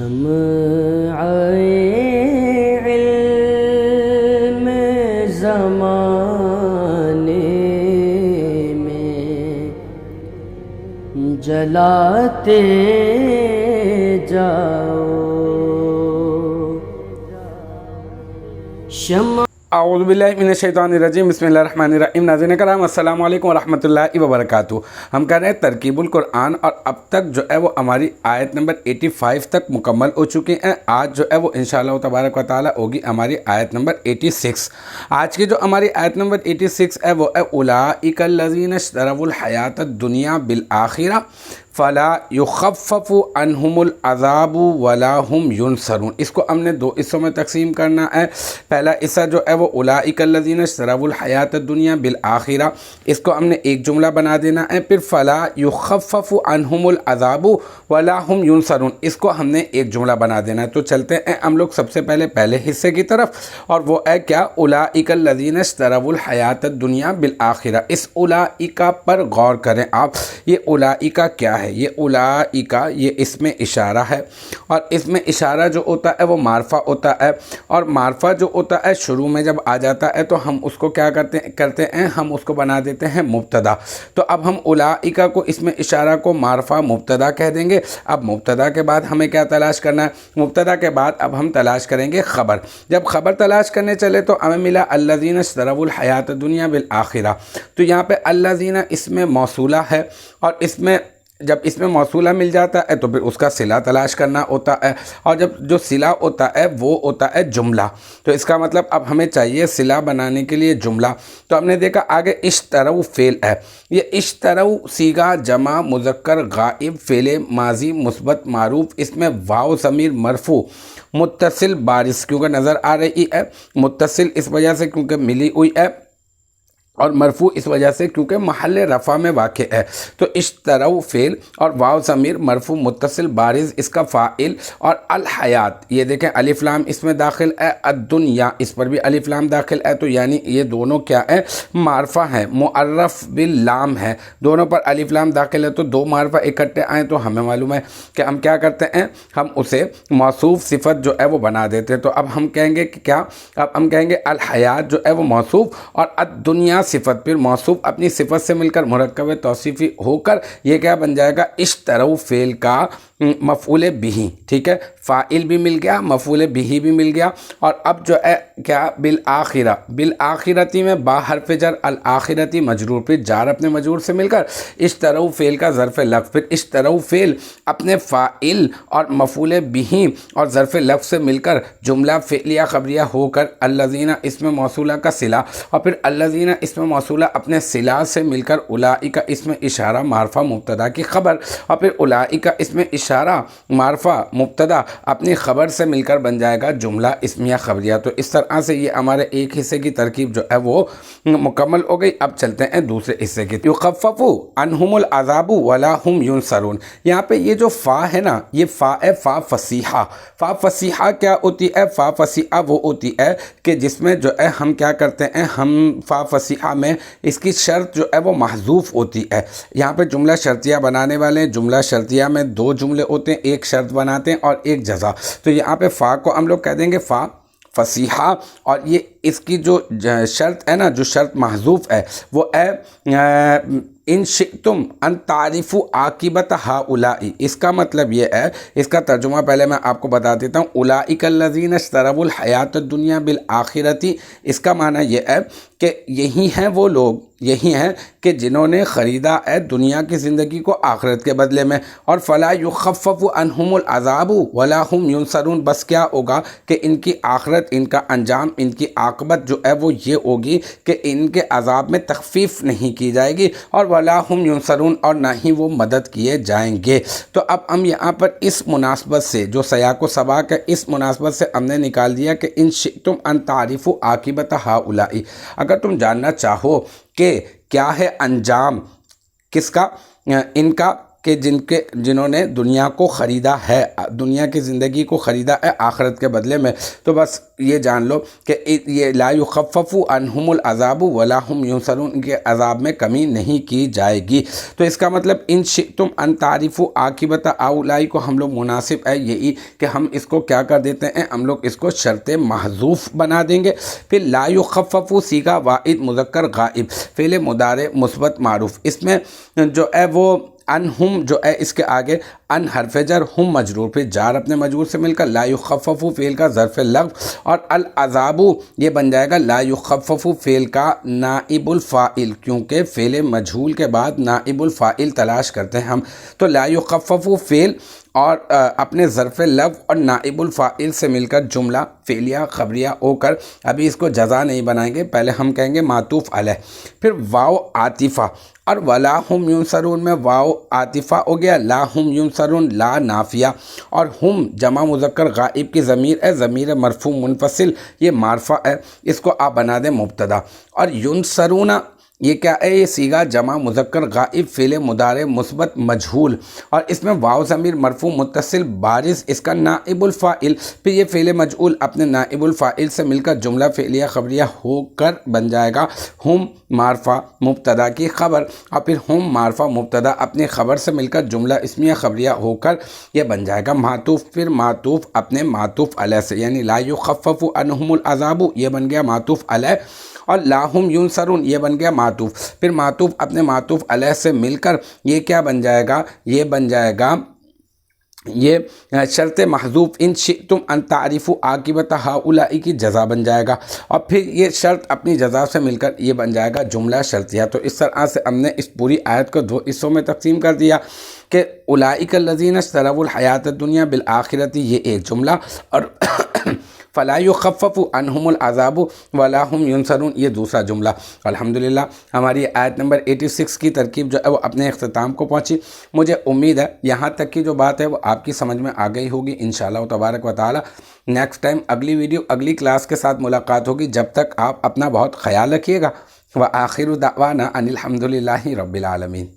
شمع علم زمانے میں جلاتے جاؤ شمع۔ اعوذ باللہ من الشیطان الرجیم، بسم اللہ الرحمن الرحیم۔ ناظرین کرام، السلام علیکم ورحمۃ اللہ وبرکاتہ۔ ہم کہہ رہے ہیں ترکیب القرآن، اور اب تک جو ہے وہ ہماری آیت نمبر 85 تک مکمل ہو چکی ہیں۔ آج جو ہے وہ انشاءاللہ تبارک و تعالیٰ ہوگی ہماری آیت نمبر 86۔ آج کی جو ہماری آیت نمبر 86 ہے وہ ہے اولئک الذین اشتروا الحیاۃ الدنیا بالآخرہ فلا یخفف عنہم العذاب ولا هم ینصرون۔ اس کو ہم نے دو حصوں میں تقسیم کرنا ہے۔ پہلا حصہ جو ہے وہ اولئک الذین اشتروا الحیاۃ الدنیا بالآخرہ، اس کو ہم نے ایک جملہ بنا دینا ہے۔ پھر فلا یخفف عنہم العذاب ولا هم ینصرون، اس کو ہم نے ایک جملہ بنا دینا ہے۔ تو چلتے ہیں ہم لوگ سب سے پہلے حصے کی طرف، اور وہ ہے کیا؟ اولئک الذین اشتروا الحیاۃ الدنیا بالآخرہ۔ اس اولئک پر غور کریں آپ، یہ اولئک کیا ہے؟ یہ اولئک یہ اسم اشارہ ہے، اور اسم اشارہ جو ہوتا ہے وہ معرفہ ہوتا ہے، اور معرفہ جو ہوتا ہے شروع میں جب آ جاتا ہے تو ہم اس کو کیا کرتے ہیں ہم اس کو بنا دیتے ہیں مبتدا۔ تو اب ہم اولئک کو اسم اشارہ کو معرفہ مبتدا کہہ دیں گے۔ اب مبتدا کے بعد ہمیں کیا تلاش کرنا ہے؟ مبتدا کے بعد اب ہم تلاش کریں گے خبر۔ جب خبر تلاش کرنے چلے تو ہمیں ملا الذین اشتروا الحیاۃ الدنیا بالآخرہ، تو یہاں پہ الذین اسم موصولہ ہے، اور اس میں جب اس میں موصولہ مل جاتا ہے تو پھر اس کا صلہ تلاش کرنا ہوتا ہے، اور جب جو صلہ ہوتا ہے وہ ہوتا ہے جملہ۔ تو اس کا مطلب اب ہمیں چاہیے صلہ بنانے کے لیے جملہ۔ تو ہم نے دیکھا آگے اشتروا فعل ہے، یہ اشتروا صیغہ جمع مذکر غائب فعل ماضی مثبت معروف، اس میں واو ضمیر مرفوع متصل بارز کیونکہ نظر آ رہی ہے، متصل اس وجہ سے کیونکہ ملی ہوئی ہے، اور مرفوع اس وجہ سے کیونکہ محل رفع میں واقع ہے۔ تو اشتروا فعل اور واو ضمیر مرفوع متصل بارز اس کا فاعل، اور الحیات یہ دیکھیں الف لام اس میں داخل ہے، الدنیا اس پر بھی الف لام داخل ہے، تو یعنی یہ دونوں کیا ہے؟ معرفہ ہیں، معرف باللام ہے، دونوں پر الف لام داخل ہے، تو دو معرفہ اکٹھے آئیں تو ہمیں معلوم ہے کہ ہم کیا کرتے ہیں، ہم اسے موصوف صفت جو ہے وہ بنا دیتے ہیں۔ تو اب ہم کہیں گے کہ کیا؟ اب ہم کہیں گے الحیات جو ہے وہ موصوف، اور الدنیا صفت، پھر موصوف اپنی صفت سے مل کر مرکب توصیفی ہو کر یہ کیا بن جائے گا؟ اشتروا فعل کا مفعول بہ، ٹھیک ہے، فاعل بھی مل گیا، مفعول بہ بھی مل گیا، اور اب جو ہے کیا؟ بالآخرہ، بالآخرتی میں با حرف جر، الآخرتی مجرور، پھر جار اپنے مجرور سے مل کر اشتروا فعل کا ظرف لفظ، پھر اشتروا فعل اپنے فاعل اور مفعول بہ اور ظرف لفظ سے مل کر جملہ فعلیہ خبریہ ہو کر الذین اسم موصولہ کا صلہ، اور پھر الذین اسم موصولہ اپنے صلہ سے مل کر اولئک اسم اشارہ معرفہ مبتدا کی خبر، اور پھر اولئک اسم اشارہ معرفہ مبتدا اپنی خبر سے مل کر بن جائے گا جملہ اسمیہ خبریہ۔ تو اس طرح سے یہ ہمارے ایک حصے کی ترکیب جو ہے وہ مکمل ہو گئی۔ اب چلتے ہیں دوسرے حصے کی۔ یخفف عنہم العذاب ولا هم ینصرون، یہاں پہ یہ جو فا ہے نا، یہ فا ہے فا فصیحہ۔ فا فصیحہ کیا ہوتی ہے؟ فا فصیحہ وہ ہوتی ہے کہ جس میں جو ہے ہم کیا کرتے ہیں، ہم فا فصیحہ میں اس کی شرط جو ہے وہ محذوف ہوتی ہے۔ یہاں پہ جملہ شرطیہ بنانے والے ہیں، جملہ شرطیہ میں دو جملے ہوتے ہیں، ایک شرط بناتے ہیں اور ایک جزا۔ تو یہاں پہ فا کو ہم لوگ کہہ دیں گے فا فصیحہ، اور یہ اس کی جو شرط ہے نا، جو شرط محذوف ہے وہ ہے ان شئتم ان تعرفوا عاقبت ہؤلاء۔ اس کا مطلب یہ ہے، اس کا ترجمہ پہلے میں آپ کو بتا دیتا ہوں۔ اولئک الذین اشتروا الحیاۃ الدنیا بالآخرۃ، اس کا معنی یہ ہے کہ یہی ہیں وہ لوگ، یہی ہیں کہ جنہوں نے خریدا ہے دنیا کی زندگی کو آخرت کے بدلے میں، اور فلا یخفف عنہم العذاب ولا هم ینصرون، بس کیا ہوگا کہ ان کی آخرت، ان کا انجام، ان کی عاقبت جو ہے وہ یہ ہوگی کہ ان کے عذاب میں تخفیف نہیں کی جائے گی، اور ولا هم ینصرون، اور نہ ہی وہ مدد کیے جائیں گے۔ تو اب ہم یہاں پر اس مناسبت سے جو سیاق و سباق ہے، اس مناسبت سے ہم نے نکال دیا کہ ان شئتم ان تعرفوا عاقبت ہؤلاء، اگر تم جاننا چاہو کہ کیا ہے انجام کس کا؟ ان کا کہ جنہوں نے دنیا کو خریدا ہے، دنیا کی زندگی کو خریدا ہے آخرت کے بدلے میں، تو بس یہ جان لو کہ یہ لا یخفف عنہم العذاب ولا هم ینصرون، ان کے عذاب میں کمی نہیں کی جائے گی۔ تو اس کا مطلب ان شئتم ان تعرفوا عاقبت اولائی کو ہم لوگ مناسب ہے یہی کہ ہم اس کو کیا کر دیتے ہیں، ہم لوگ اس کو شرط محذوف بنا دیں گے۔ پھر لا یخفف صیغہ واحد مذکر غائب، فعل مضارع مثبت معروف، اس میں جو ہے وہ انہم جو ہے اس کے آگے ان حرف جر، ہم مجرور، پھر جار اپنے مجرور سے مل کر لا یخفف فعل کا ظرف لغو، اور العذاب یہ بن جائے گا لا یخفف فعل کا نائب الفاعل، کیونکہ فعل مجہول کے بعد نائب الفاعل تلاش کرتے ہیں ہم، تو لا یخفف فعل اور اپنے ظرف لغو اور نائب الفاعل سے مل کر جملہ فعلیہ خبریہ ہو کر، ابھی اس کو جزا نہیں بنائیں گے، پہلے ہم کہیں گے معطوف علیہ، پھر واو عاطفہ، اور ولا ہم ینصرون میں واو عاطفہ ہو گیا، لا ہم ینصرون لا نافیہ، اور ہم جمع مذکر غائب کی ضمیر ہے، ضمیر مرفوع منفصل، یہ معرفہ ہے، اس کو آپ بنا دیں مبتدا، اور ینصرون یہ کیا ہے، یہ صیغہ جمع مذکر غائب فعل مضارع مثبت مجہول، اور اس میں واو ضمیر مرفوع متصل بارز اس کا نائب الفاعل، پھر یہ فعل مجہول اپنے نائب الفاعل سے مل کر جملہ فعلیہ خبریہ ہو کر بن جائے گا ہم معرفہ مبتدا کی خبر، اور پھر ہم معرفہ مبتدا اپنی خبر سے مل کر جملہ اسمیہ خبریہ ہو کر یہ بن جائے گا معطوف، پھر معطوف اپنے معطوف علیہ سے، یعنی لا یخفف عنہم العذاب یہ بن گیا معطوف علیہ، اور لا ہم ینصرون یہ بن گیا معطوف، پھر معطوف اپنے معطوف علیہ سے مل کر یہ کیا بن جائے گا، یہ بن جائے گا یہ شرط محذوف ان شئتم ان تعرفوا عاقبت ہؤلاء کی جزا بن جائے گا، اور پھر یہ شرط اپنی جزا سے مل کر یہ بن جائے گا جملہ شرطیہ۔ تو اس طرح سے ہم نے اس پوری آیت کو دو حصوں میں تقسیم کر دیا کہ اولئک الذین اشتروا الحیات الدنیا بالآخرۃ یہ ایک جملہ، اور فلا یخفف عنہم العذاب ولا هم ینصرون یہ دوسرا جملہ۔ الحمدللہ ہماری آیت نمبر 86 کی ترکیب جو ہے وہ اپنے اختتام کو پہنچی، مجھے امید ہے یہاں تک کی جو بات ہے وہ آپ کی سمجھ میں آ گئی ہوگی انشاءاللہ تبارک و تعالی۔ نیکسٹ ٹائم اگلی ویڈیو اگلی کلاس کے ساتھ ملاقات ہوگی، جب تک آپ اپنا بہت خیال رکھیے گا۔ وآخر دعوانا ان الحمدللہ رب العالمین۔